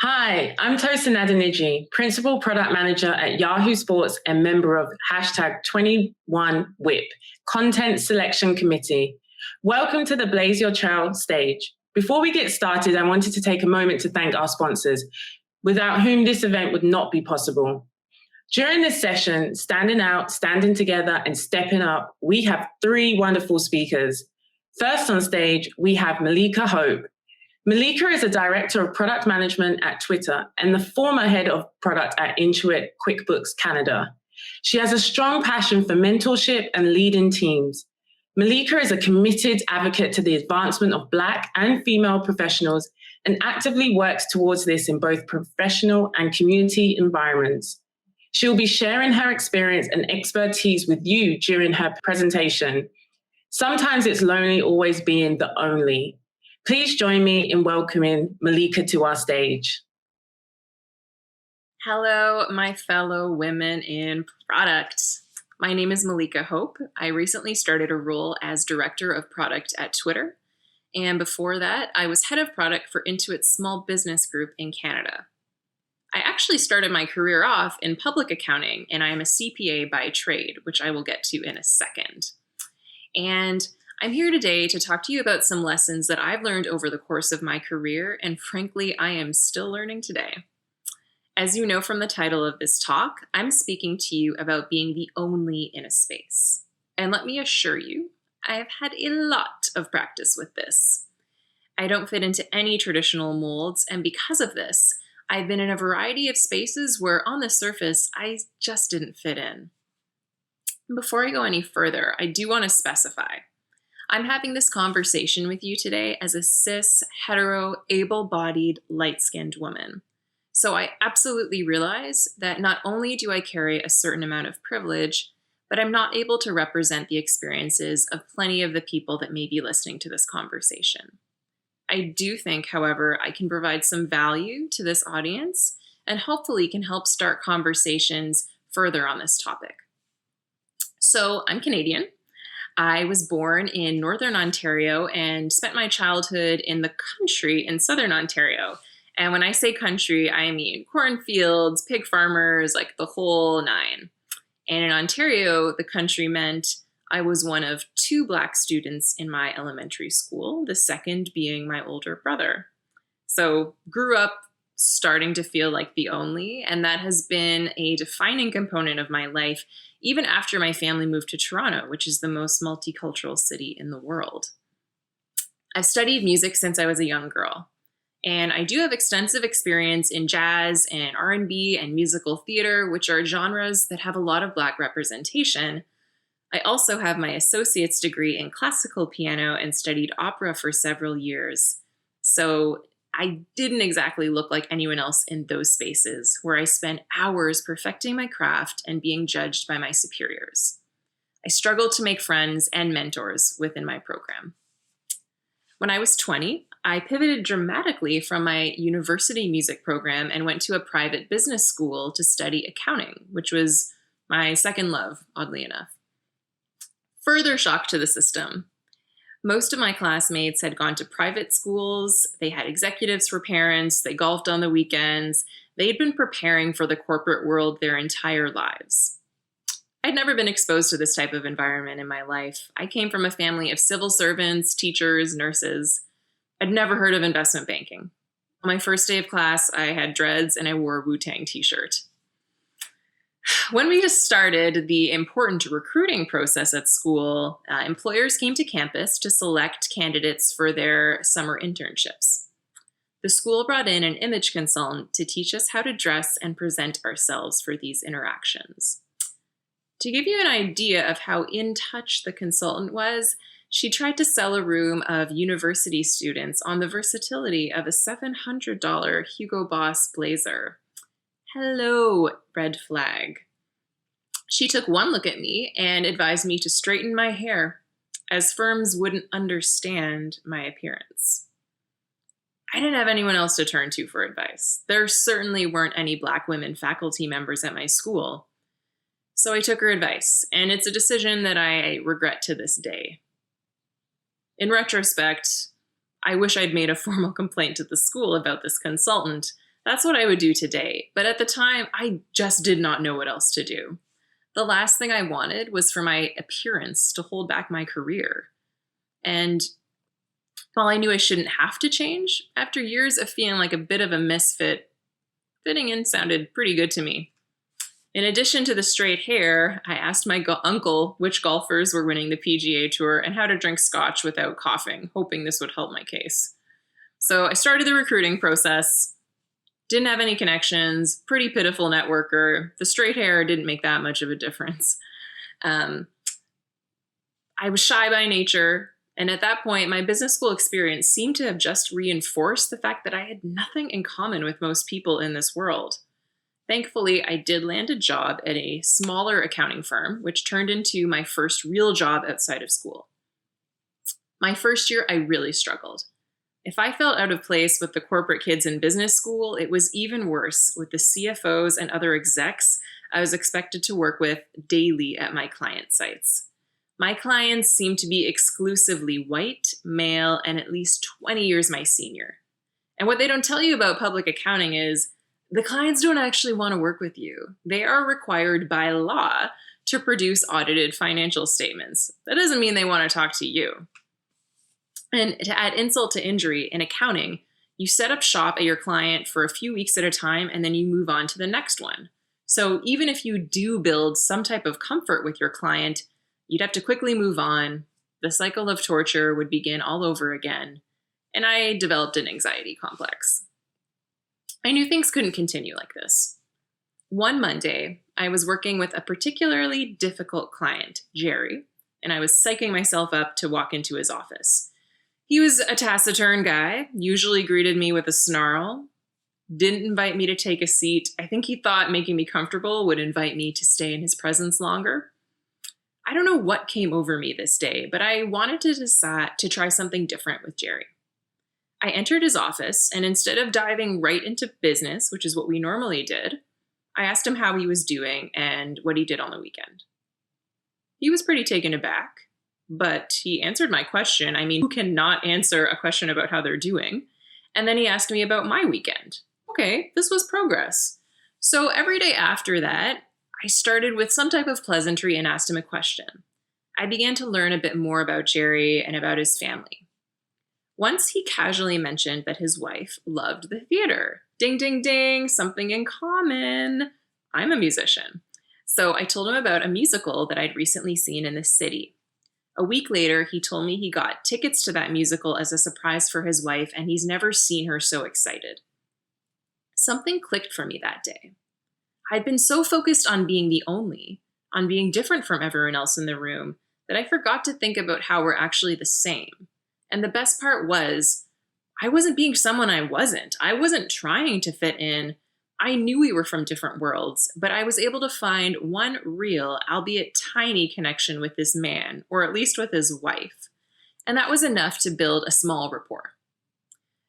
Hi, I'm Tosin Adeniji, Principal Product Manager at Yahoo Sports and member of #21WHIP, Content Selection Committee. Welcome to the Blaze Your Trail stage. Before we get started, I wanted to take a moment to thank our sponsors, without whom this event would not be possible. During this session, Standing Out, Standing Together, and Stepping Up, we have three wonderful speakers. First on stage, we have Melika Hope. Melika is a director of product management at Twitter and the former head of product at Intuit QuickBooks Canada. She has a strong passion for mentorship and leading teams. Melika is a committed advocate to the advancement of Black and female professionals and actively works towards this in both professional and community environments. She will be sharing her experience and expertise with you during her presentation. Sometimes it's lonely always being the only. Please join me in welcoming Melika to our stage. Hello, my fellow women in product. My name is Melika Hope. I recently started a role as Director of Product at Twitter. And before that, I was Head of Product for Intuit's small business group in Canada. I actually started my career off in public accounting, and I am a CPA by trade, which I will get to in a second. And I'm here today to talk to you about some lessons that I've learned over the course of my career, and frankly, I am still learning today. As you know from the title of this talk, I'm speaking to you about being the only in a space. And let me assure you, I have had a lot of practice with this. I don't fit into any traditional molds, and because of this, I've been in a variety of spaces where on the surface, I just didn't fit in. Before I go any further, I do want to specify I'm having this conversation with you today as a cis, hetero, able-bodied, light-skinned woman. So I absolutely realize that not only do I carry a certain amount of privilege, but I'm not able to represent the experiences of plenty of the people that may be listening to this conversation. I do think, however, I can provide some value to this audience and hopefully can help start conversations further on this topic. So I'm Canadian. I was born in Northern Ontario and spent my childhood in the country in Southern Ontario. And when I say country, I mean cornfields, pig farmers, like the whole nine. And in Ontario, the country meant I was one of two Black students in my elementary school, the second being my older brother. So grew up starting to feel like the only, and that has been a defining component of my life, even after my family moved to Toronto, which is the most multicultural city in the world. I've studied music since I was a young girl, and I do have extensive experience in jazz and R&B and musical theater, which are genres that have a lot of Black representation. I also have my associate's degree in classical piano and studied opera for several years. So I didn't exactly look like anyone else in those spaces where I spent hours perfecting my craft and being judged by my superiors. I struggled to make friends and mentors within my program. When I was 20, I pivoted dramatically from my university music program and went to a private business school to study accounting, which was my second love, oddly enough. Further shock to the system. Most of my classmates had gone to private schools, they had executives for parents, they golfed on the weekends, they had been preparing for the corporate world their entire lives. I'd never been exposed to this type of environment in my life. I came from a family of civil servants, teachers, nurses. I'd never heard of investment banking. On my first day of class, I had dreads and I wore a Wu-Tang t-shirt. When we just started the important recruiting process at school, employers came to campus to select candidates for their summer internships. The school brought in an image consultant to teach us how to dress and present ourselves for these interactions. To give you an idea of how in touch the consultant was, she tried to sell a room of university students on the versatility of a $700 Hugo Boss blazer. Hello, red flag. She took one look at me and advised me to straighten my hair, as firms wouldn't understand my appearance. I didn't have anyone else to turn to for advice. There certainly weren't any Black women faculty members at my school. So I took her advice, and it's a decision that I regret to this day. In retrospect, I wish I'd made a formal complaint to the school about this consultant, That's what I would do today. But at the time, I just did not know what else to do. The last thing I wanted was for my appearance to hold back my career. And while I knew I shouldn't have to change, after years of feeling like a bit of a misfit, fitting in sounded pretty good to me. In addition to the straight hair, I asked my uncle which golfers were winning the PGA Tour and how to drink scotch without coughing, hoping this would help my case. So I started the recruiting process. Didn't have any connections, pretty pitiful networker. The straight hair didn't make that much of a difference. I was shy by nature, and at that point, my business school experience seemed to have just reinforced the fact that I had nothing in common with most people in this world. Thankfully, I did land a job at a smaller accounting firm, which turned into my first real job outside of school. My first year, I really struggled. If I felt out of place with the corporate kids in business school, it was even worse with the CFOs and other execs I was expected to work with daily at my client sites. My clients seemed to be exclusively white, male, and at least 20 years my senior. And what they don't tell you about public accounting is the clients don't actually want to work with you. They are required by law to produce audited financial statements. That doesn't mean they want to talk to you. And to add insult to injury, in accounting, you set up shop at your client for a few weeks at a time, and then you move on to the next one. So even if you do build some type of comfort with your client, you'd have to quickly move on. The cycle of torture would begin all over again. And I developed an anxiety complex. I knew things couldn't continue like this. One Monday, I was working with a particularly difficult client, Jerry, and I was psyching myself up to walk into his office. He was a taciturn guy, usually greeted me with a snarl, didn't invite me to take a seat. I think he thought making me comfortable would invite me to stay in his presence longer. I don't know what came over me this day, but I wanted to decide to try something different with Jerry. I entered his office, and instead of diving right into business, which is what we normally did, I asked him how he was doing and what he did on the weekend. He was pretty taken aback, but he answered my question. I mean, who cannot answer a question about how they're doing? And then he asked me about my weekend. Okay, this was progress. So every day after that, I started with some type of pleasantry and asked him a question. I began to learn a bit more about Jerry and about his family. Once he casually mentioned that his wife loved the theater. Ding, ding, ding, something in common. I'm a musician. So I told him about a musical that I'd recently seen in the city. A week later, he told me he got tickets to that musical as a surprise for his wife, and he's never seen her so excited. Something clicked for me that day. I'd been so focused on being the only, on being different from everyone else in the room, that I forgot to think about how we're actually the same. And the best part was, I wasn't being someone I wasn't. I wasn't trying to fit in. I knew we were from different worlds, but I was able to find one real, albeit tiny, connection with this man, or at least with his wife. And that was enough to build a small rapport.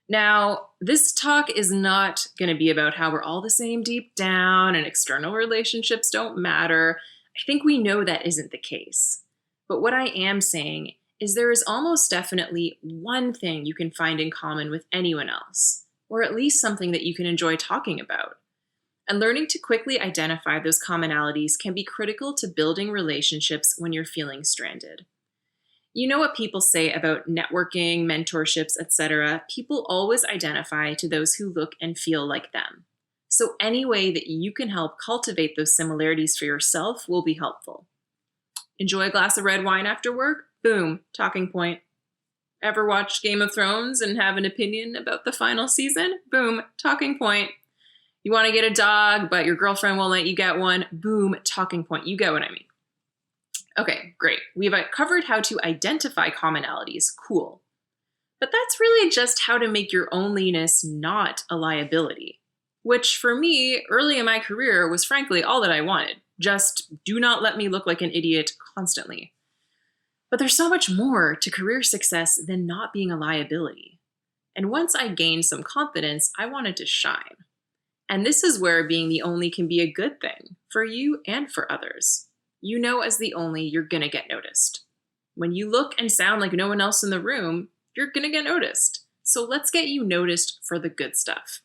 Now, this talk is not going to be about how we're all the same deep down and external relationships don't matter. I think we know that isn't the case. But what I am saying is there is almost definitely one thing you can find in common with anyone else, or at least something that you can enjoy talking about. And learning to quickly identify those commonalities can be critical to building relationships when you're feeling stranded. You know what people say about networking, mentorships, etc. People always identify to those who look and feel like them. So any way that you can help cultivate those similarities for yourself will be helpful. Enjoy a glass of red wine after work? Boom, talking point. Ever watched Game of Thrones and have an opinion about the final season? Boom, talking point. You want to get a dog, but your girlfriend won't let you get one? Boom, talking point. You get what I mean. Okay, great. We've covered how to identify commonalities. Cool. But that's really just how to make your onlyness not a liability, which for me, early in my career, was frankly all that I wanted. Just do not let me look like an idiot constantly. But there's so much more to career success than not being a liability. And once I gained some confidence, I wanted to shine. And this is where being the only can be a good thing for you and for others. You know, as the only, you're going to get noticed. When you look and sound like no one else in the room, you're going to get noticed. So let's get you noticed for the good stuff.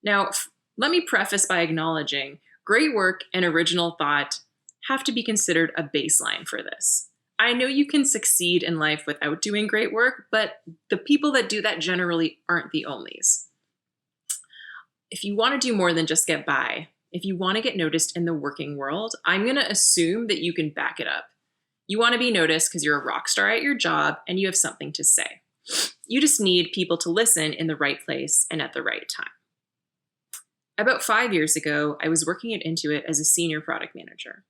Now, let me preface by acknowledging great work and original thought have to be considered a baseline for this. I know you can succeed in life without doing great work, but the people that do that generally aren't the onlys. If you want to do more than just get by, if you want to get noticed in the working world, I'm going to assume that you can back it up. You want to be noticed because you're a rock star at your job and you have something to say. You just need people to listen in the right place and at the right time. About 5 years ago, I was working at Intuit as a senior product manager.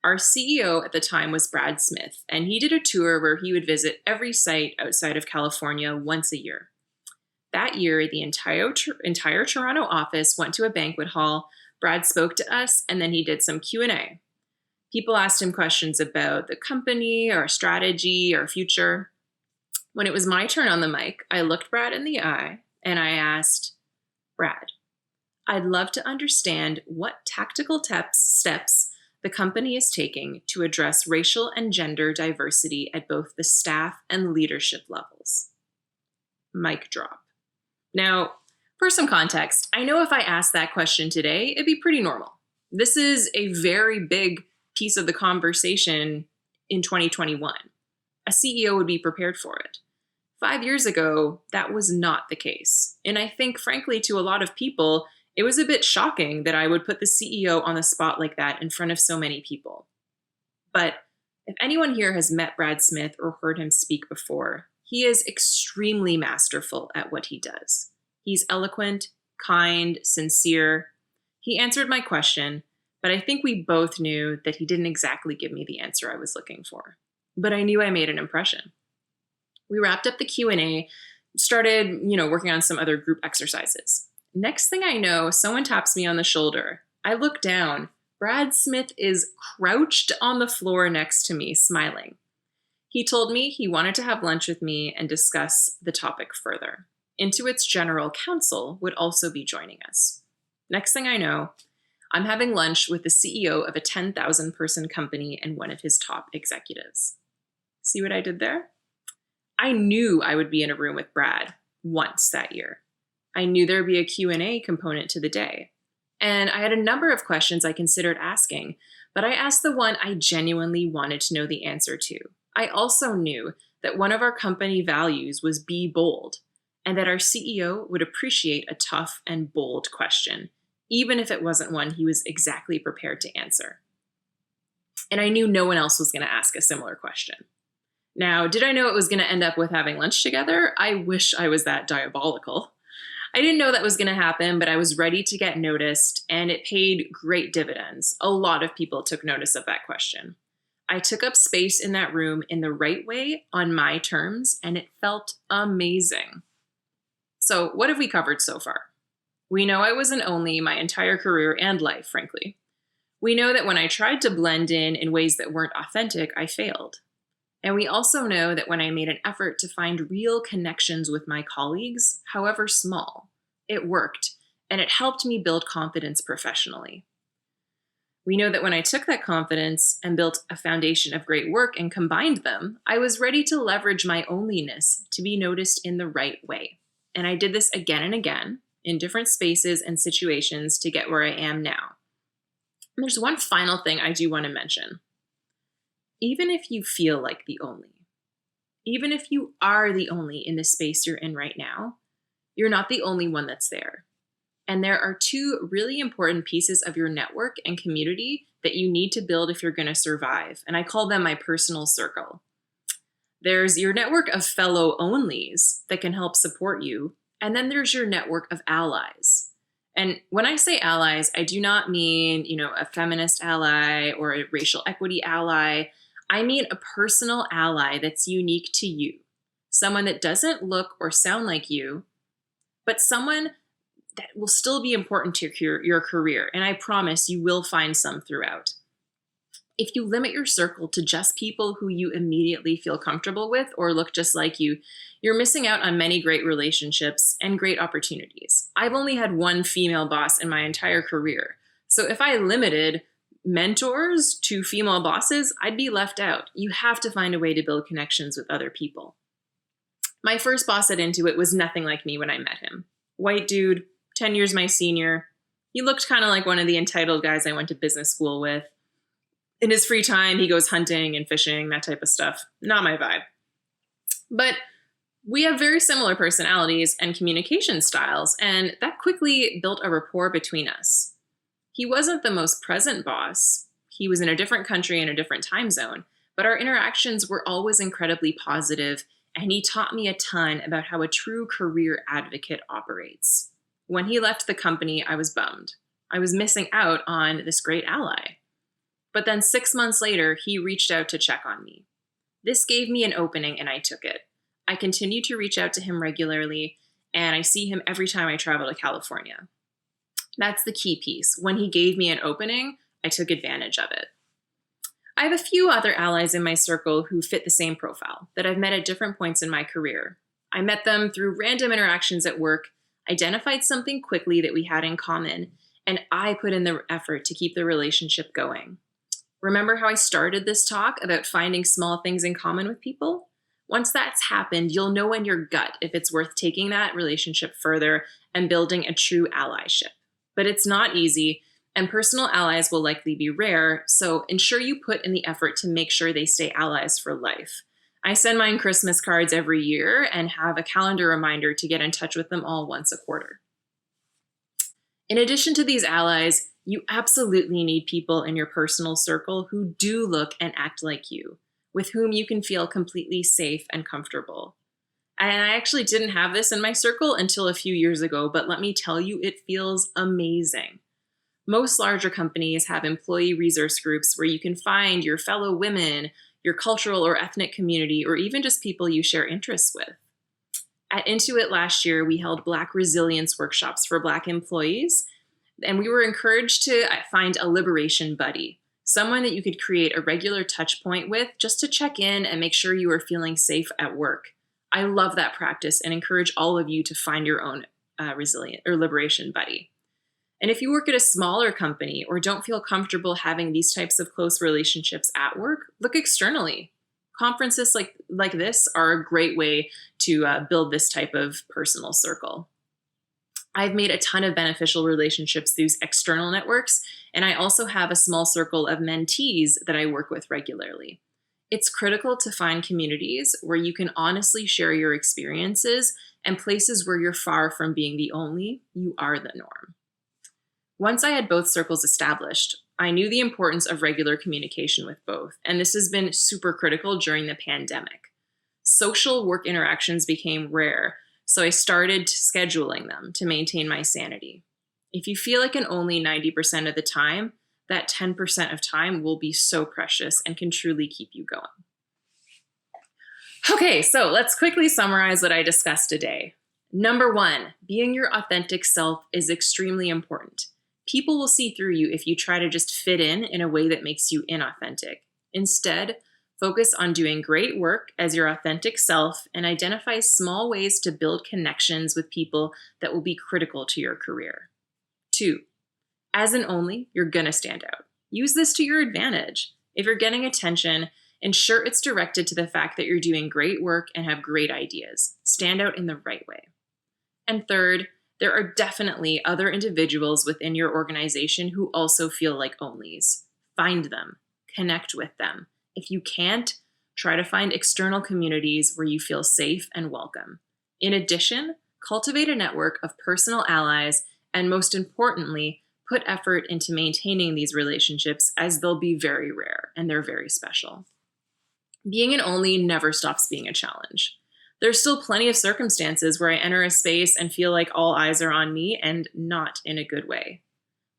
Our CEO at the time was Brad Smith, and he did a tour where he would visit every site outside of California once a year. That year, the entire Toronto office went to a banquet hall. Brad spoke to us, and then he did some Q&A. People asked him questions about the company, our strategy, our future. When it was my turn on the mic, I looked Brad in the eye, and I asked, Brad, I'd love to understand what tactical steps the company is taking to address racial and gender diversity at both the staff and leadership levels. Mic drop. Now, for some context, I know if I asked that question today, it'd be pretty normal. This is a very big piece of the conversation in 2021. A CEO would be prepared for it. 5 years ago, that was not the case. And I think, frankly, to a lot of people, it was a bit shocking that I would put the CEO on the spot like that in front of so many people. But if anyone here has met Brad Smith or heard him speak before, he is extremely masterful at what he does. He's eloquent, kind, sincere. He answered my question, but I think we both knew that he didn't exactly give me the answer I was looking for. But I knew I made an impression. We wrapped up the Q&A, started, working on some other group exercises. Next thing I know, someone taps me on the shoulder. I look down. Brad Smith is crouched on the floor next to me, smiling. He told me he wanted to have lunch with me and discuss the topic further. Intuit's general counsel would also be joining us. Next thing I know, I'm having lunch with the CEO of a 10,000-person company and one of his top executives. See what I did there? I knew I would be in a room with Brad once that year. I knew there'd be a Q&A component to the day. And I had a number of questions I considered asking, but I asked the one I genuinely wanted to know the answer to. I also knew that one of our company values was be bold, and that our CEO would appreciate a tough and bold question, even if it wasn't one he was exactly prepared to answer. And I knew no one else was going to ask a similar question. Now, did I know it was going to end up with having lunch together? I wish I was that diabolical. I didn't know that was going to happen, but I was ready to get noticed, and it paid great dividends. A lot of people took notice of that question. I took up space in that room in the right way, on my terms, and it felt amazing. So what have we covered so far? We know I was an only my entire career and life, frankly. We know that when I tried to blend in ways that weren't authentic, I failed. And we also know that when I made an effort to find real connections with my colleagues, however small, it worked, and it helped me build confidence professionally. We know that when I took that confidence and built a foundation of great work and combined them, I was ready to leverage my onlyness to be noticed in the right way. And I did this again and again in different spaces and situations to get where I am now. And there's one final thing I do want to mention. Even if you feel like the only, even if you are the only in the space you're in right now, you're not the only one that's there. And there are two really important pieces of your network and community that you need to build if you're going to survive. And I call them my personal circle. There's your network of fellow onlys that can help support you. And then there's your network of allies. And when I say allies, I do not mean, a feminist ally or a racial equity ally. I mean a personal ally that's unique to you. Someone that doesn't look or sound like you, but someone that will still be important to your career. And I promise you will find some throughout. If you limit your circle to just people who you immediately feel comfortable with or look just like you, you're missing out on many great relationships and great opportunities. I've only had one female boss in my entire career. So if I limited mentors to female bosses, I'd be left out. You have to find a way to build connections with other people. My first boss at Intuit was nothing like me when I met him. White dude, 10 years my senior. He looked kind of like one of the entitled guys I went to business school with. In his free time, he goes hunting and fishing, that type of stuff. Not my vibe. But we have very similar personalities and communication styles, and that quickly built a rapport between us. He wasn't the most present boss. He was in a different country and a different time zone, but our interactions were always incredibly positive, and he taught me a ton about how a true career advocate operates. When he left the company, I was bummed. I was missing out on this great ally. But then 6 months later, he reached out to check on me. This gave me an opening, and I took it. I continue to reach out to him regularly, and I see him every time I travel to California. That's the key piece. When he gave me an opening, I took advantage of it. I have a few other allies in my circle who fit the same profile that I've met at different points in my career. I met them through random interactions at work, identified something quickly that we had in common, and I put in the effort to keep the relationship going. Remember how I started this talk about finding small things in common with people? Once that's happened, you'll know in your gut if it's worth taking that relationship further and building a true allyship. But it's not easy, and personal allies will likely be rare, so ensure you put in the effort to make sure they stay allies for life. I send mine Christmas cards every year and have a calendar reminder to get in touch with them all once a quarter. In addition to these allies, you absolutely need people in your personal circle who do look and act like you, with whom you can feel completely safe and comfortable. And I actually didn't have this in my circle until a few years ago, but let me tell you, it feels amazing. Most larger companies have employee resource groups where you can find your fellow women, your cultural or ethnic community, or even just people you share interests with. At Intuit last year, we held Black resilience workshops for Black employees, and we were encouraged to find a liberation buddy, someone that you could create a regular touch point with just to check in and make sure you are feeling safe at work. I love that practice and encourage all of you to find your own resilient or liberation buddy. And if you work at a smaller company or don't feel comfortable having these types of close relationships at work, look externally. Conferences like this are a great way to build this type of personal circle. I've made a ton of beneficial relationships through external networks, and I also have a small circle of mentees that I work with regularly. It's critical to find communities where you can honestly share your experiences and places where you're far from being the only, you are the norm. Once I had both circles established, I knew the importance of regular communication with both, and this has been super critical during the pandemic. Social work interactions became rare, so I started scheduling them to maintain my sanity. If you feel like an only 90% of the time, that 10% of time will be so precious and can truly keep you going. Okay, so let's quickly summarize what I discussed today. Number 1, being your authentic self is extremely important. People will see through you if you try to just fit in a way that makes you inauthentic. Instead, focus on doing great work as your authentic self and identify small ways to build connections with people that will be critical to your career. 2, as an only, you're gonna stand out. Use this to your advantage. If you're getting attention, ensure it's directed to the fact that you're doing great work and have great ideas. Stand out in the right way. And 3rd, there are definitely other individuals within your organization who also feel like onlys. Find them, connect with them. If you can't, try to find external communities where you feel safe and welcome. In addition, cultivate a network of personal allies, and most importantly, put effort into maintaining these relationships as they'll be very rare and they're very special. Being an only never stops being a challenge. There's still plenty of circumstances where I enter a space and feel like all eyes are on me, and not in a good way.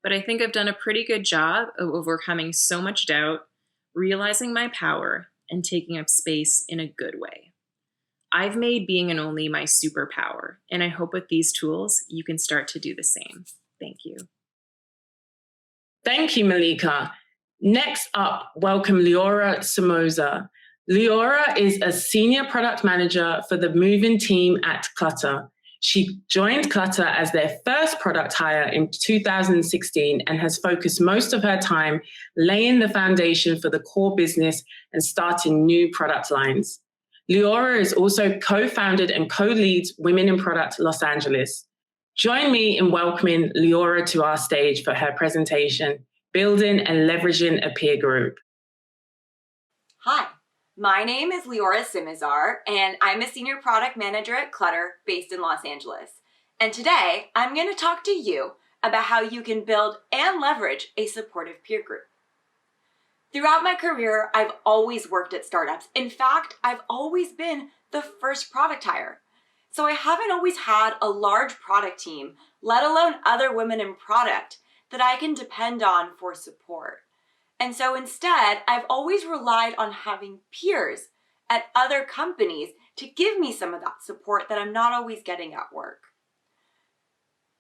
But I think I've done a pretty good job of overcoming so much doubt, realizing my power, and taking up space in a good way. I've made being an only my superpower, and I hope with these tools, you can start to do the same. Thank you. Thank you, Melika. Next up, welcome Liora Simozar. Liora is a senior product manager for the moving team at Clutter. She joined Clutter as their first product hire in 2016 and has focused most of her time laying the foundation for the core business and starting new product lines. Liora is also co-founded and co-leads Women in Product Los Angeles. Join me in welcoming Liora to our stage for her presentation, Building and Leveraging a Peer Group. Hi, my name is Liora Simozar, and I'm a senior product manager at Clutter based in Los Angeles. And today, I'm going to talk to you about how you can build and leverage a supportive peer group. Throughout my career, I've always worked at startups. In fact, I've always been the first product hire. So I haven't always had a large product team, let alone other women in product, that I can depend on for support. And so instead, I've always relied on having peers at other companies to give me some of that support that I'm not always getting at work.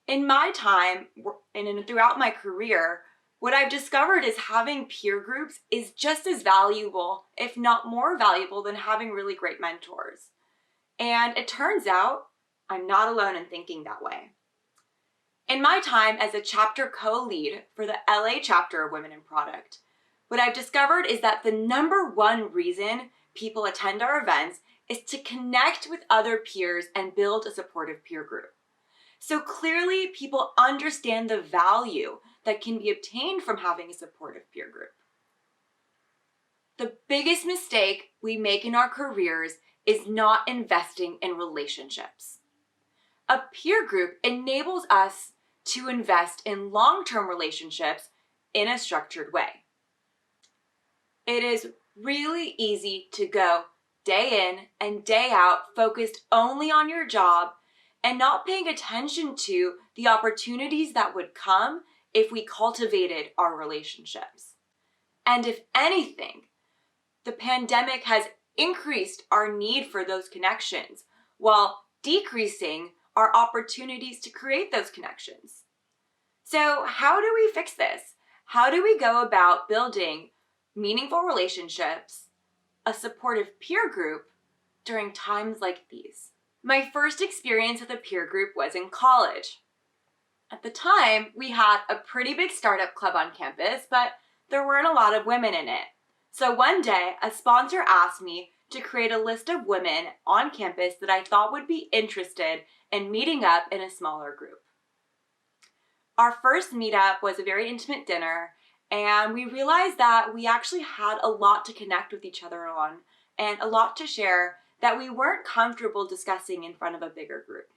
In my time and throughout my career, what I've discovered is having peer groups is just as valuable, if not more valuable, than having really great mentors. And it turns out I'm not alone in thinking that way. In my time as a chapter co-lead for the LA chapter of Women in Product, what I've discovered is that the number one reason people attend our events is to connect with other peers and build a supportive peer group. So clearly, people understand the value that can be obtained from having a supportive peer group. The biggest mistake we make in our careers is not investing in relationships. A peer group enables us to invest in long-term relationships in a structured way. It is really easy to go day in and day out focused only on your job and not paying attention to the opportunities that would come if we cultivated our relationships. And if anything, the pandemic has increased our need for those connections while decreasing our opportunities to create those connections. So how do we fix this? How do we go about building meaningful relationships, a supportive peer group during times like these? My first experience with a peer group was in college. At the time, we had a pretty big startup club on campus, but there weren't a lot of women in it. So one day, a sponsor asked me to create a list of women on campus that I thought would be interested in meeting up in a smaller group. Our first meetup was a very intimate dinner, and we realized that we actually had a lot to connect with each other on and a lot to share that we weren't comfortable discussing in front of a bigger group.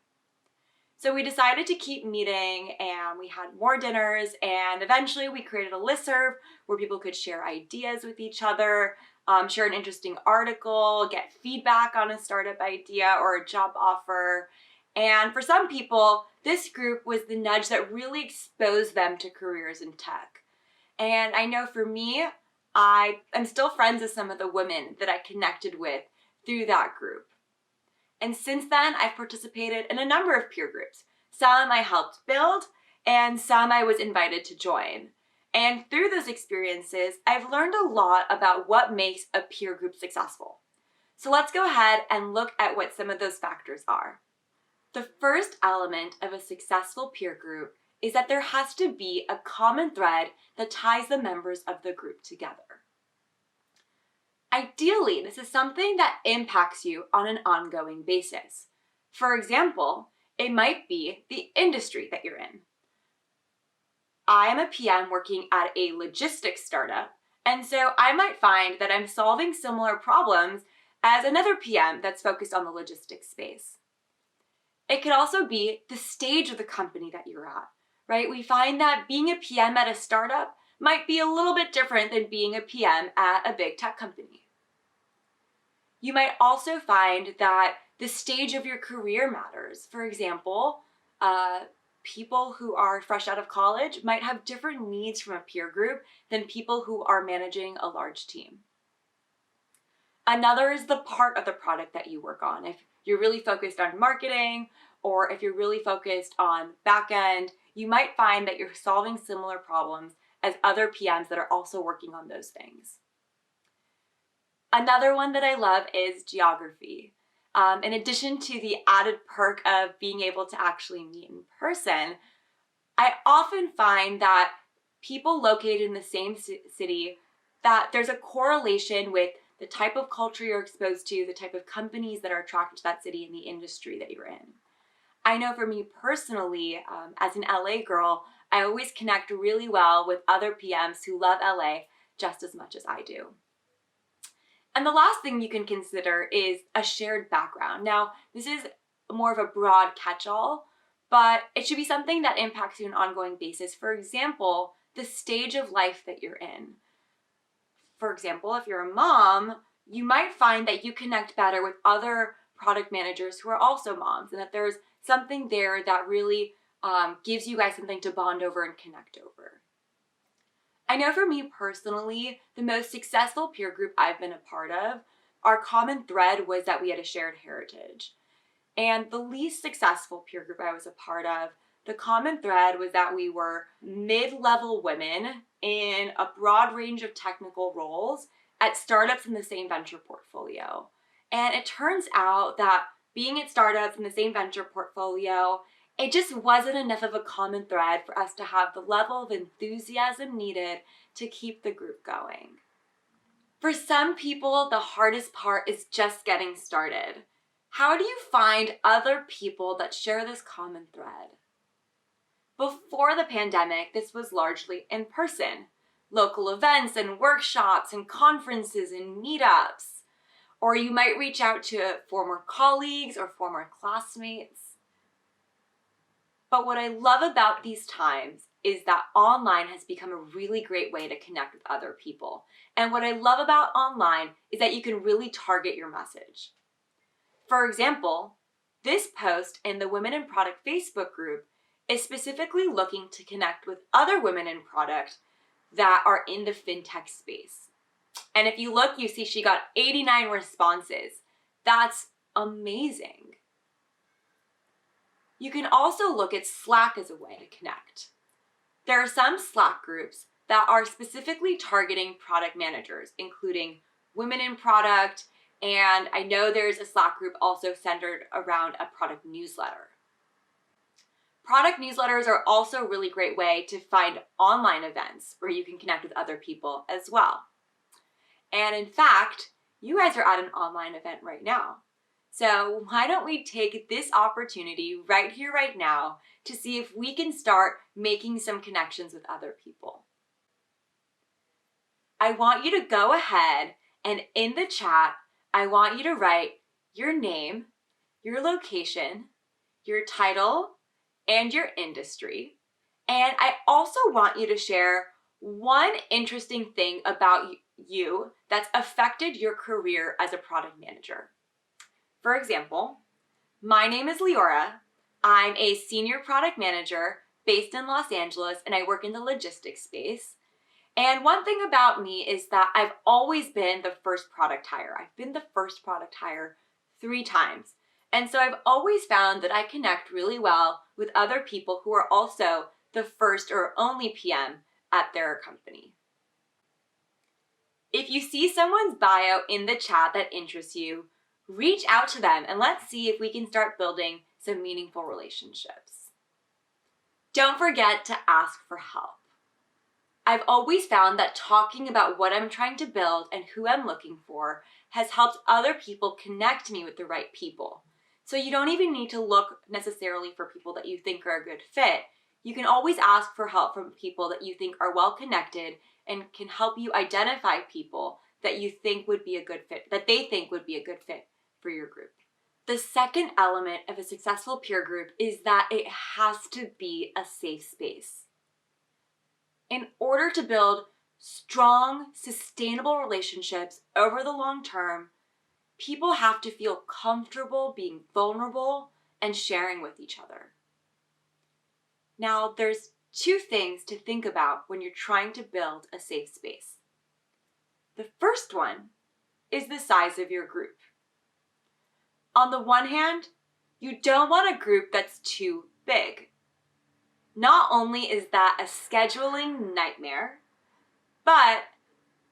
So we decided to keep meeting, and we had more dinners, and eventually we created a listserv where people could share ideas with each other, share an interesting article, get feedback on a startup idea or a job offer. And for some people, this group was the nudge that really exposed them to careers in tech. And I know for me, I am still friends with some of the women that I connected with through that group. And since then, I've participated in a number of peer groups. Some I helped build, and some I was invited to join. And through those experiences, I've learned a lot about what makes a peer group successful. So let's go ahead and look at what some of those factors are. The first element of a successful peer group is that there has to be a common thread that ties the members of the group together. Ideally, this is something that impacts you on an ongoing basis. For example, it might be the industry that you're in. I am a PM working at a logistics startup, and so I might find that I'm solving similar problems as another PM that's focused on the logistics space. It could also be the stage of the company that you're at, right? We find that being a PM at a startup might be a little bit different than being a PM at a big tech company. You might also find that the stage of your career matters. For example, people who are fresh out of college might have different needs from a peer group than people who are managing a large team. Another is the part of the product that you work on. If you're really focused on marketing, or if you're really focused on back end, you might find that you're solving similar problems as other PMs that are also working on those things. Another one that I love is geography. In addition to the added perk of being able to actually meet in person, I often find that people located in the same city, that there's a correlation with the type of culture you're exposed to, the type of companies that are attracted to that city and the industry that you're in. I know for me personally, as an LA girl, I always connect really well with other PMs who love LA just as much as I do. And the last thing you can consider is a shared background. Now, this is more of a broad catch-all, but it should be something that impacts you on an ongoing basis. For example, the stage of life that you're in. For example, if you're a mom, you might find that you connect better with other product managers who are also moms, and that there's something there that really gives you guys something to bond over and connect over. I know for me personally, the most successful peer group I've been a part of, our common thread was that we had a shared heritage. And the least successful peer group I was a part of, the common thread was that we were mid-level women in a broad range of technical roles at startups in the same venture portfolio. And it turns out that being at startups in the same venture portfolio, it just wasn't enough of a common thread for us to have the level of enthusiasm needed to keep the group going. For some people, the hardest part is just getting started. How do you find other people that share this common thread? Before the pandemic, this was largely in person. Local events and workshops and conferences and meetups. Or you might reach out to former colleagues or former classmates. But what I love about these times is that online has become a really great way to connect with other people. And what I love about online is that you can really target your message. For example, this post in the Women in Product Facebook group is specifically looking to connect with other women in product that are in the fintech space. And if you look, you see she got 89 responses. That's amazing. You can also look at Slack as a way to connect. There are some Slack groups that are specifically targeting product managers, including women in product, and I know there's a Slack group also centered around a product newsletter. Product newsletters are also a really great way to find online events where you can connect with other people as well. And in fact, you guys are at an online event right now. So why don't we take this opportunity right here, right now, to see if we can start making some connections with other people. I want you to go ahead and in the chat, I want you to write your name, your location, your title, and your industry. And I also want you to share one interesting thing about you that's affected your career as a product manager. For example, my name is Liora. I'm a senior product manager based in Los Angeles, and I work in the logistics space. And one thing about me is that I've always been the first product hire. I've been the first product hire 3 times. And so I've always found that I connect really well with other people who are also the first or only PM at their company. If you see someone's bio in the chat that interests you, reach out to them and let's see if we can start building some meaningful relationships. Don't forget to ask for help. I've always found that talking about what I'm trying to build and who I'm looking for has helped other people connect me with the right people. So you don't even need to look necessarily for people that you think are a good fit. You can always ask for help from people that you think are well connected and can help you identify people that you think would be a good fit, that they think would be a good fit for your group. The second element of a successful peer group is that it has to be a safe space. In order to build strong, sustainable relationships over the long term, people have to feel comfortable being vulnerable and sharing with each other. Now, there's 2 things to think about when you're trying to build a safe space. The first one is the size of your group. On the one hand, you don't want a group that's too big. Not only is that a scheduling nightmare, but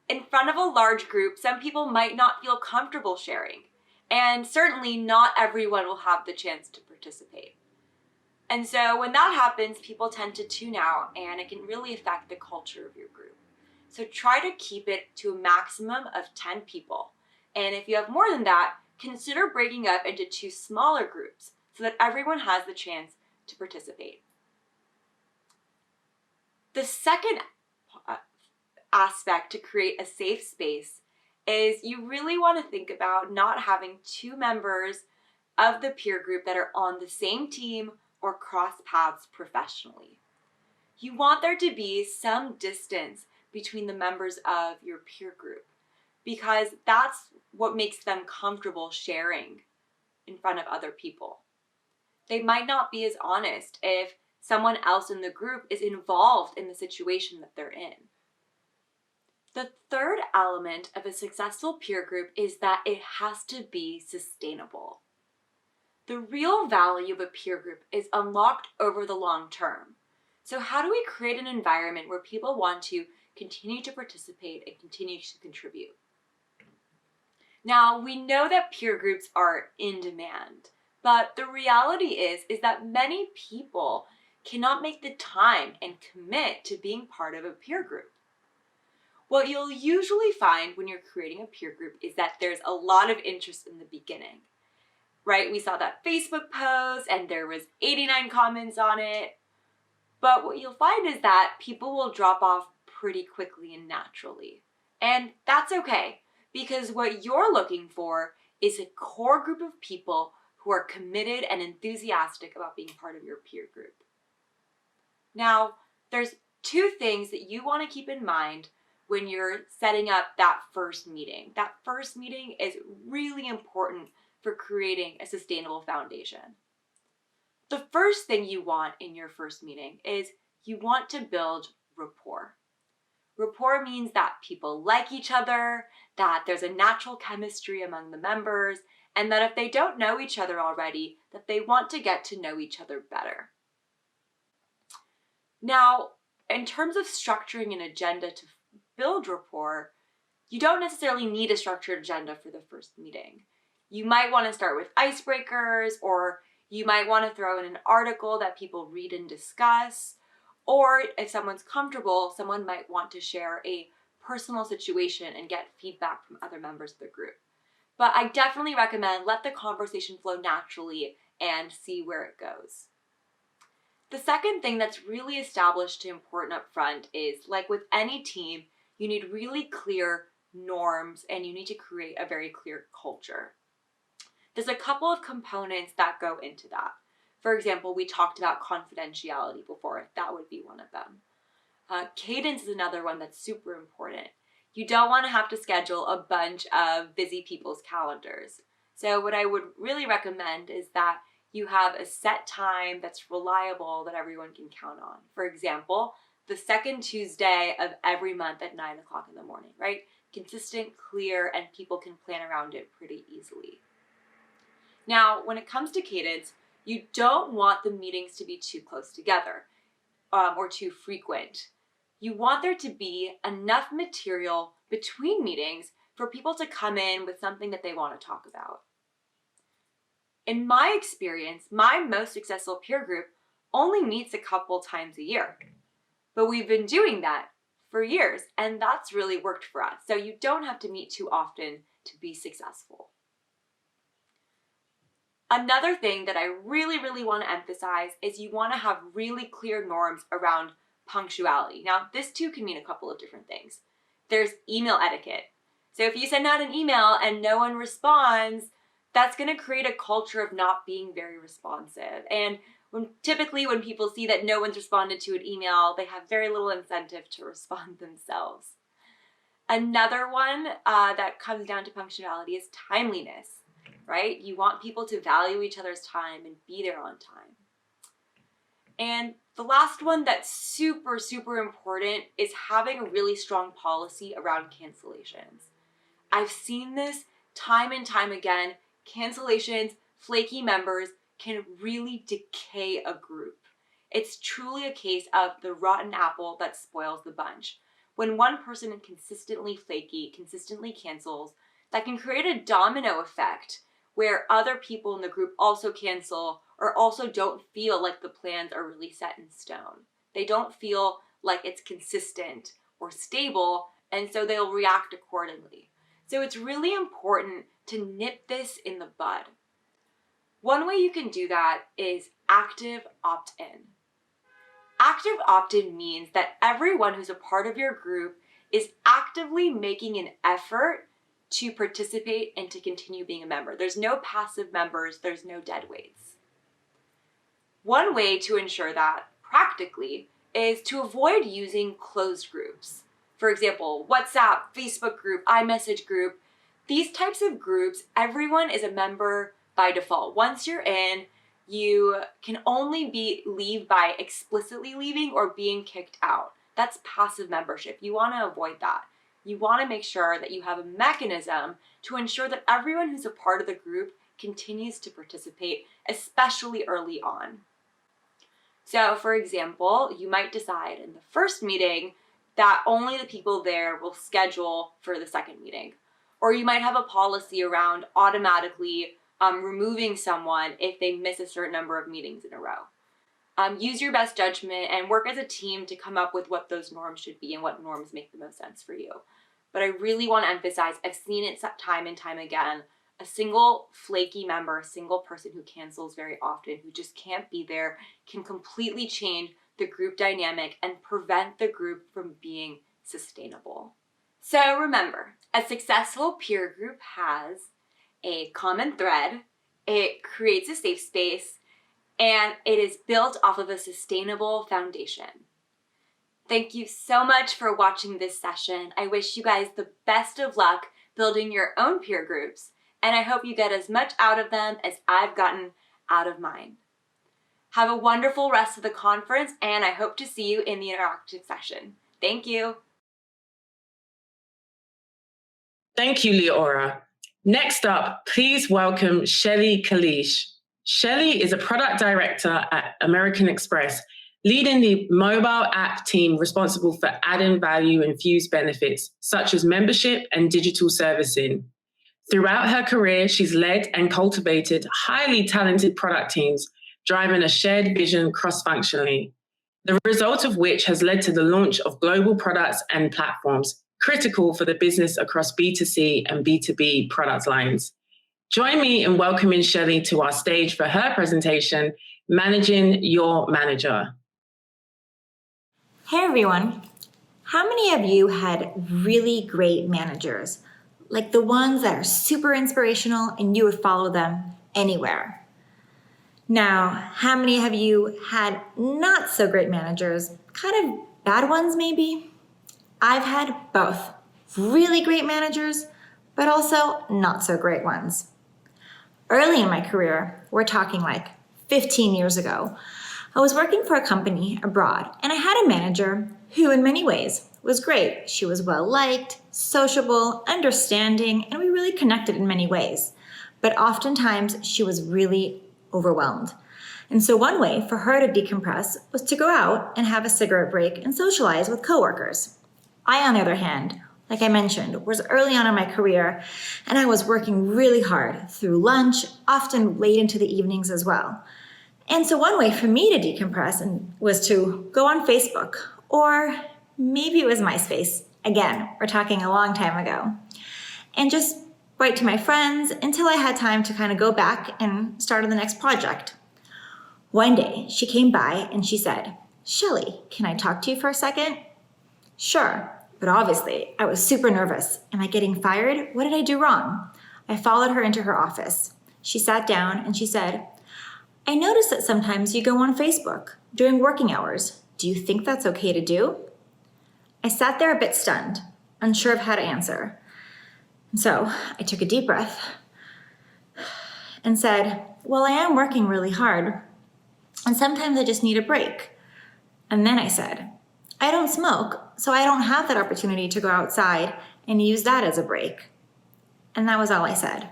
in front of a large group, some people might not feel comfortable sharing, and certainly not everyone will have the chance to participate. And so when that happens, people tend to tune out, and it can really affect the culture of your group. So try to keep it to a maximum of 10 people. And if you have more than that, consider breaking up into 2 smaller groups so that everyone has the chance to participate. The second aspect to create a safe space is you really want to think about not having two members of the peer group that are on the same team or cross paths professionally. You want there to be some distance between the members of your peer group because that's what makes them comfortable sharing in front of other people. They might not be as honest if someone else in the group is involved in the situation that they're in. The third element of a successful peer group is that it has to be sustainable. The real value of a peer group is unlocked over the long term. So how do we create an environment where people want to continue to participate and continue to contribute? Now, we know that peer groups are in demand, but the reality is that many people cannot make the time and commit to being part of a peer group. What you'll usually find when you're creating a peer group is that there's a lot of interest in the beginning, right? We saw that Facebook post and there was 89 comments on it. But what you'll find is that people will drop off pretty quickly and naturally. And that's okay, because what you're looking for is a core group of people who are committed and enthusiastic about being part of your peer group. Now, there's two things that you want to keep in mind when you're setting up that first meeting. That first meeting is really important for creating a sustainable foundation. The first thing you want in your first meeting is you want to build rapport. Rapport means that people like each other, that there's a natural chemistry among the members, and that if they don't know each other already, that they want to get to know each other better. Now, in terms of structuring an agenda to build rapport, you don't necessarily need a structured agenda for the first meeting. You might want to start with icebreakers, or you might want to throw in an article that people read and discuss, or if someone's comfortable, someone might want to share a personal situation and get feedback from other members of the group. But I definitely recommend let the conversation flow naturally and see where it goes. The second thing that's really established and important up front is, like with any team, you need really clear norms and you need to create a very clear culture. There's a couple of components that go into that. For example, we talked about confidentiality before. That would be one of them. Cadence is another one that's super important. You don't want to have to schedule a bunch of busy people's calendars. So what I would really recommend is that you have a set time that's reliable that everyone can count on. For example, the second Tuesday of every month at 9 o'clock in the morning, right? Consistent, clear, and people can plan around it pretty easily. Now, when it comes to cadence, you don't want the meetings to be too close together or too frequent. You want there to be enough material between meetings for people to come in with something that they want to talk about. In my experience, my most successful peer group only meets a couple times a year. But we've been doing that for years, and that's really worked for us. So you don't have to meet too often to be successful. Another thing that I really want to emphasize is you want to have really clear norms around punctuality. Now, this too can mean a couple of different things. There's email etiquette. So if you send out an email and no one responds, that's going to create a culture of not being very responsive. And typically when people see that no one's responded to an email, they have very little incentive to respond themselves. Another one that comes down to punctuality is timeliness, right? You want people to value each other's time and be there on time. And the last one that's super important is having a really strong policy around cancellations. I've seen this time and time again. Cancellations, flaky members can really decay a group. It's truly a case of the rotten apple that spoils the bunch. When one person is consistently flaky, consistently cancels, that can create a domino effect where other people in the group also cancel or also don't feel like the plans are really set in stone. They don't feel like it's consistent or stable, and so they'll react accordingly. So it's really important to nip this in the bud. One way you can do that is active opt-in. Active opt-in means that everyone who's a part of your group is actively making an effort to participate and to continue being a member. There's no passive members, there's no dead weights. One way to ensure that practically is to avoid using closed groups. For example, WhatsApp, Facebook group, iMessage group. These types of groups, everyone is a member by default. Once you're in, you can only leave by explicitly leaving or being kicked out. That's passive membership. You want to avoid that. You want to make sure that you have a mechanism to ensure that everyone who's a part of the group continues to participate, especially early on. So for example, you might decide in the first meeting that only the people there will schedule for the second meeting. Or you might have a policy around automatically removing someone if they miss a certain number of meetings in a row. Use your best judgment and work as a team to come up with what those norms should be and what norms make the most sense for you. But I really want to emphasize, I've seen it time and time again, a single flaky member, a single person who cancels very often, who just can't be there, can completely change the group dynamic and prevent the group from being sustainable. So remember, a successful peer group has a common thread, it creates a safe space, and it is built off of a sustainable foundation. Thank you so much for watching this session. I wish you guys the best of luck building your own peer groups, and I hope you get as much out of them as I've gotten out of mine. Have a wonderful rest of the conference, and I hope to see you in the interactive session. Thank you. Thank you, Liora. Next up, please welcome Shelly Kalish. Shelly is a product director at American Express, leading the mobile app team responsible for adding value-infused benefits, such as membership and digital servicing. Throughout her career, she's led and cultivated highly talented product teams, driving a shared vision cross-functionally, the result of which has led to the launch of global products and platforms, critical for the business across B2C and B2B product lines. Join me in welcoming Shelly to our stage for her presentation, Managing Your Manager. Hey everyone. How many of you had really great managers? Like the ones that are super inspirational and you would follow them anywhere? Now, how many of you had not so great managers, kind of bad ones maybe? I've had both. Really great managers, but also not so great ones. Early in my career, we're talking like 15 years ago, I was working for a company abroad and I had a manager who in many ways was great. She was well-liked, sociable, understanding, and we really connected in many ways. But oftentimes she was really overwhelmed. And so one way for her to decompress was to go out and have a cigarette break and socialize with coworkers. I, on the other hand, like I mentioned, was early on in my career and I was working really hard through lunch, often late into the evenings as well. And so one way for me to decompress was to go on Facebook, or maybe it was MySpace. Again, we're talking a long time ago. And just write to my friends until I had time to kind of go back and start on the next project. One day, she came by and she said, "Shelly, can I talk to you for a second?" Sure, but obviously I was super nervous. Am I getting fired? What did I do wrong? I followed her into her office. She sat down and she said, "I noticed that sometimes you go on Facebook during working hours. Do you think that's okay to do?" I sat there a bit stunned, unsure of how to answer. And so I took a deep breath and said, "Well, I am working really hard, and sometimes I just need a break." And then I said, "I don't smoke, so I don't have that opportunity to go outside and use that as a break." And that was all I said.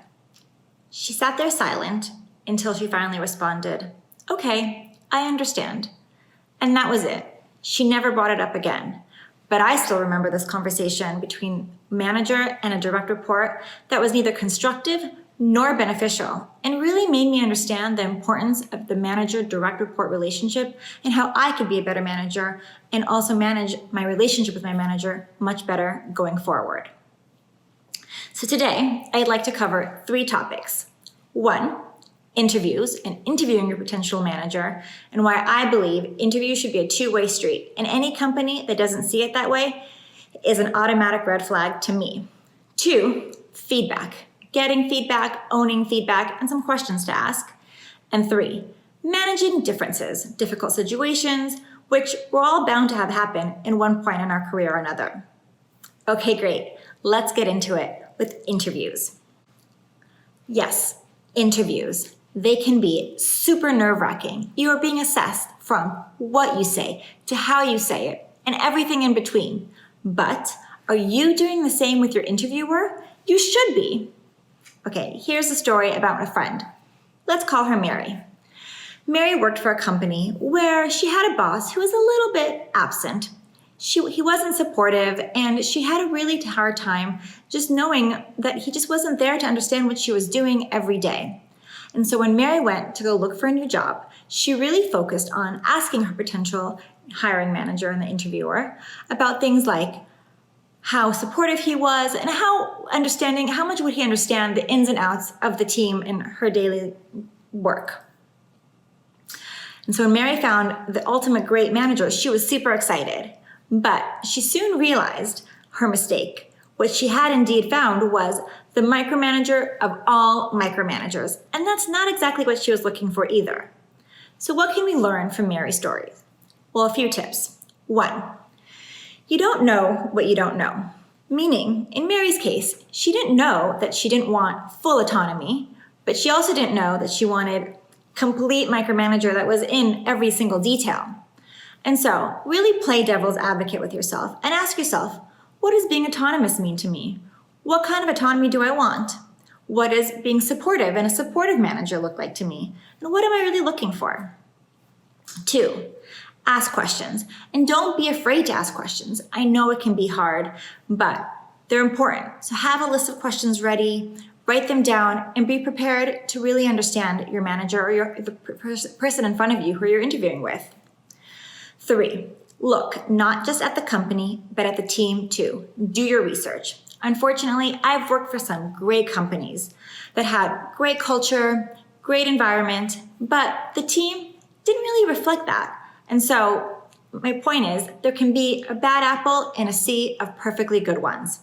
She sat there silent until she finally responded, "Okay, I understand." And that was it. She never brought it up again. But I still remember this conversation between manager and a direct report that was neither constructive nor beneficial, and really made me understand the importance of the manager-direct report relationship and how I could be a better manager and also manage my relationship with my manager much better going forward. So today, I'd like to cover 3 topics. 1, interviews and interviewing your potential manager, and why I believe interviews should be a two-way street. And any company that doesn't see it that way is an automatic red flag to me. 2, feedback. Getting feedback, owning feedback, and some questions to ask. And 3, managing differences, difficult situations, which we're all bound to have happen in one point in our career or another. Okay, great. Let's get into it with interviews. Yes, interviews. They can be super nerve-wracking. You are being assessed from what you say to how you say it and everything in between. But are you doing the same with your interviewer? You should be. Okay, here's a story about a friend. Let's call her Mary. Mary worked for a company where she had a boss who was a little bit absent. He wasn't supportive, and she had a really hard time just knowing that he just wasn't there to understand what she was doing every day. And so when Mary went to go look for a new job, she really focused on asking her potential hiring manager and the interviewer about things like how supportive he was and how much would he understand the ins and outs of the team in her daily work. And so when Mary found the ultimate great manager, she was super excited. But she soon realized her mistake. What she had indeed found was the micromanager of all micromanagers. And that's not exactly what she was looking for either. So what can we learn from Mary's story? Well, a few tips. 1, you don't know what you don't know. Meaning, in Mary's case, she didn't know that she didn't want full autonomy, but she also didn't know that she wanted complete micromanager that was in every single detail. And so, really play devil's advocate with yourself and ask yourself, what does being autonomous mean to me? What kind of autonomy do I want? What does being supportive and a supportive manager look like to me? And what am I really looking for? 2, ask questions. And don't be afraid to ask questions. I know it can be hard, but they're important. So have a list of questions ready, write them down, and be prepared to really understand your manager or the person in front of you who you're interviewing with. 3, look not just at the company, but at the team too. Do your research. Unfortunately, I've worked for some great companies that had great culture, great environment, but the team didn't really reflect that. And so my point is, there can be a bad apple in a sea of perfectly good ones.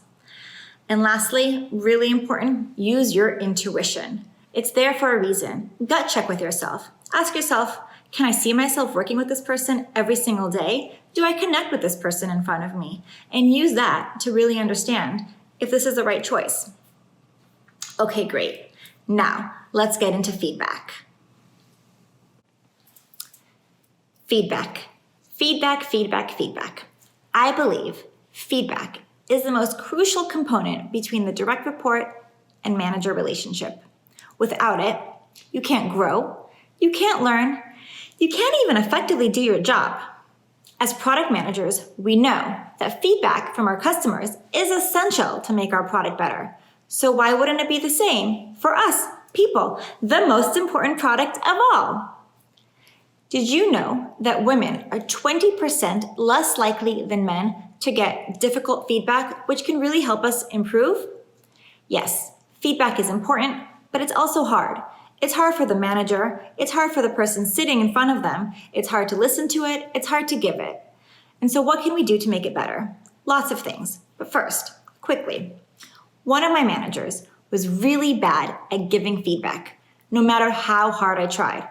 And lastly, really important, use your intuition. It's there for a reason. Gut check with yourself. Ask yourself, can I see myself working with this person every single day? Do I connect with this person in front of me? And use that to really understand if this is the right choice. Okay, great. Now, let's get into feedback. Feedback. I believe feedback is the most crucial component between the direct report and manager relationship. Without it, you can't grow, you can't learn, you can't even effectively do your job. As product managers, we know that feedback from our customers is essential to make our product better. So why wouldn't it be the same for us, people, the most important product of all? Did you know that women are 20% less likely than men to get difficult feedback, which can really help us improve? Yes, feedback is important, but it's also hard. It's hard for the manager, it's hard for the person sitting in front of them, it's hard to listen to it, it's hard to give it. And so what can we do to make it better? Lots of things. But first, quickly, one of my managers was really bad at giving feedback, no matter how hard I tried.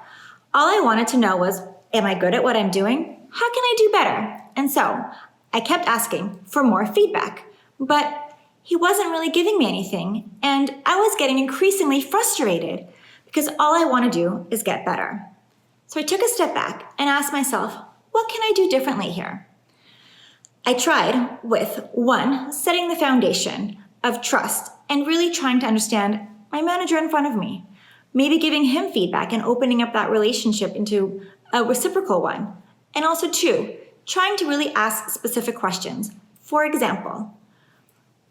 All I wanted to know was, am I good at what I'm doing? How can I do better? And so I kept asking for more feedback, but he wasn't really giving me anything, and I was getting increasingly frustrated because all I want to do is get better. So I took a step back and asked myself, what can I do differently here? I tried with 1, setting the foundation of trust and really trying to understand my manager in front of me, maybe giving him feedback and opening up that relationship into a reciprocal one. And also 2, trying to really ask specific questions. For example,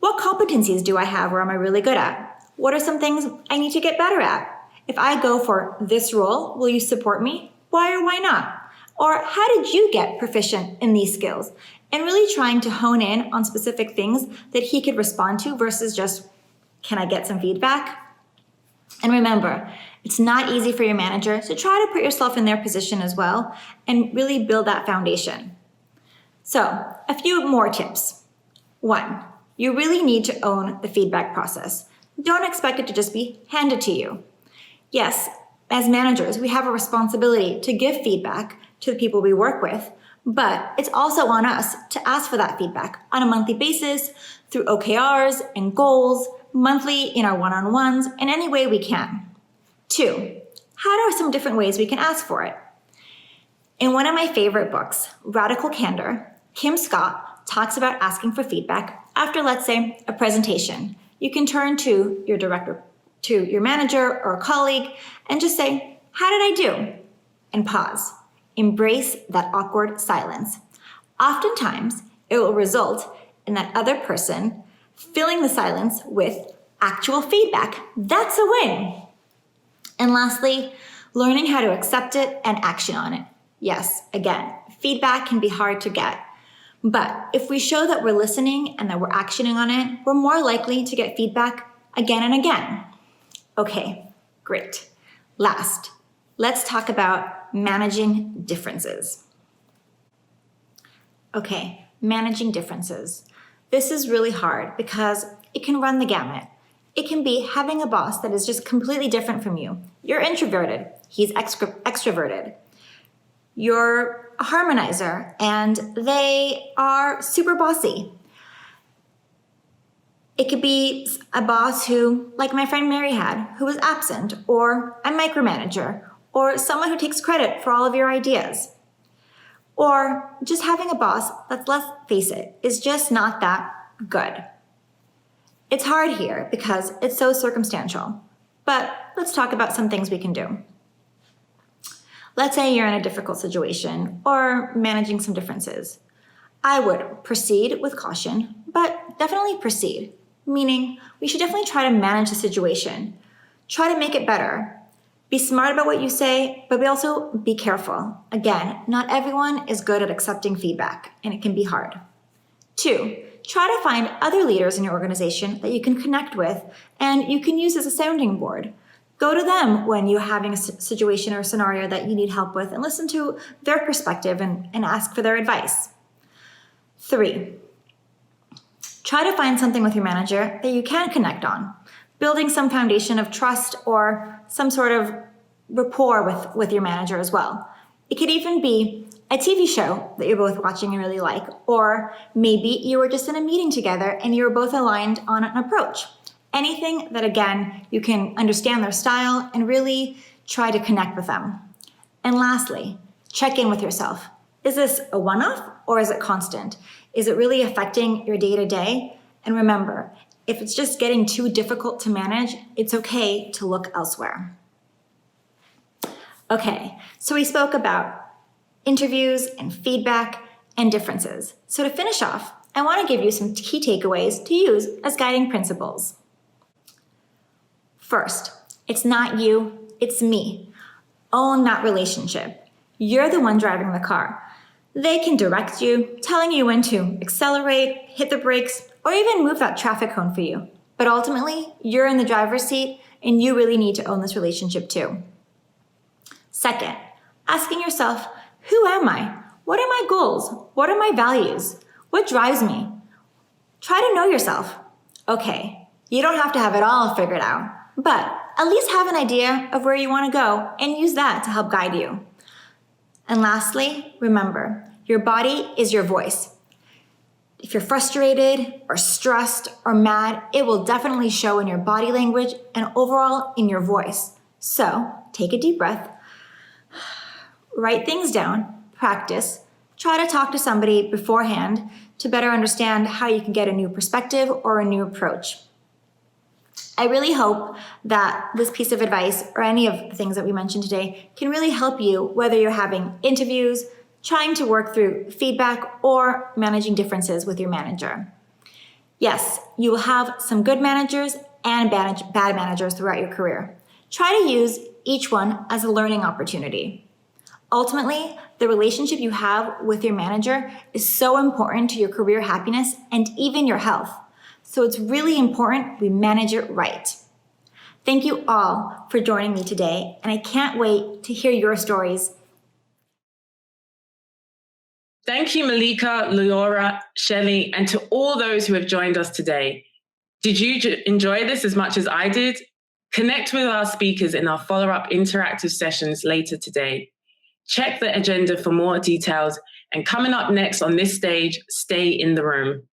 what competencies do I have or am I really good at? What are some things I need to get better at? If I go for this role, will you support me? Why or why not? Or how did you get proficient in these skills? And really trying to hone in on specific things that he could respond to versus just, can I get some feedback? And remember, it's not easy for your manager, so try to put yourself in their position as well and really build that foundation. So, a few more tips. 1, you really need to own the feedback process. Don't expect it to just be handed to you. Yes, as managers, we have a responsibility to give feedback to the people we work with, but it's also on us to ask for that feedback on a monthly basis through OKRs and goals, monthly in our one-on-ones, in any way we can. 2, how are some different ways we can ask for it? In one of my favorite books, Radical Candor, Kim Scott talks about asking for feedback after, let's say, a presentation. You can turn to your director, to your manager or a colleague, and just say, "How did I do?" And pause. Embrace that awkward silence. Oftentimes, it will result in that other person filling the silence with actual feedback. That's a win. And lastly, learning how to accept it and action on it. Yes, again, feedback can be hard to get. But if we show that we're listening and that we're actioning on it, we're more likely to get feedback again and again. Okay, great. Last, let's talk about managing differences. Okay, managing differences. This is really hard because it can run the gamut. It can be having a boss that is just completely different from you. You're introverted, he's extroverted. You're a harmonizer and they are super bossy. It could be a boss who, like my friend Mary had, who was absent, or a micromanager, or someone who takes credit for all of your ideas. Or just having a boss that's, let's face it, is just not that good. It's hard here because it's so circumstantial, but let's talk about some things we can do. Let's say you're in a difficult situation or managing some differences. I would proceed with caution, but definitely proceed, meaning we should definitely try to manage the situation. Try to make it better. Be smart about what you say, but also be careful. Again, not everyone is good at accepting feedback, and it can be hard. 2, try to find other leaders in your organization that you can connect with and you can use as a sounding board. Go to them when you're having a situation or scenario that you need help with and listen to their perspective and ask for their advice. 3, try to find something with your manager that you can connect on, building some foundation of trust or some sort of rapport with your manager as well. It could even be a TV show that you're both watching and really like, or maybe you were just in a meeting together and you were both aligned on an approach. Anything that, again, you can understand their style and really try to connect with them. And lastly, check in with yourself. Is this a one-off or is it constant? Is it really affecting your day-to-day? And remember, if it's just getting too difficult to manage, it's okay to look elsewhere. Okay, so we spoke about interviews and feedback and differences. So to finish off, I want to give you some key takeaways to use as guiding principles. First, it's not you, it's me. Own that relationship. You're the one driving the car. They can direct you, telling you when to accelerate, hit the brakes, or even move that traffic cone for you. But ultimately, you're in the driver's seat and you really need to own this relationship too. Second, asking yourself, who am I? What are my goals? What are my values? What drives me? Try to know yourself. Okay, you don't have to have it all figured out, but at least have an idea of where you want to go and use that to help guide you. And lastly, remember, your body is your voice. If you're frustrated or stressed or mad, it will definitely show in your body language and overall in your voice. So take a deep breath, write things down, practice, try to talk to somebody beforehand to better understand how you can get a new perspective or a new approach. I really hope that this piece of advice or any of the things that we mentioned today can really help you whether you're having interviews, trying to work through feedback, or managing differences with your manager. Yes, you will have some good managers and bad managers throughout your career. Try to use each one as a learning opportunity. Ultimately, the relationship you have with your manager is so important to your career happiness and even your health. So it's really important we manage it right. Thank you all for joining me today, and I can't wait to hear your stories. Thank you, Melika, Liora, Shelly, and to all those who have joined us today. Did you enjoy this as much as I did? Connect with our speakers in our follow-up interactive sessions later today. Check the agenda for more details, and coming up next on this stage, stay in the room.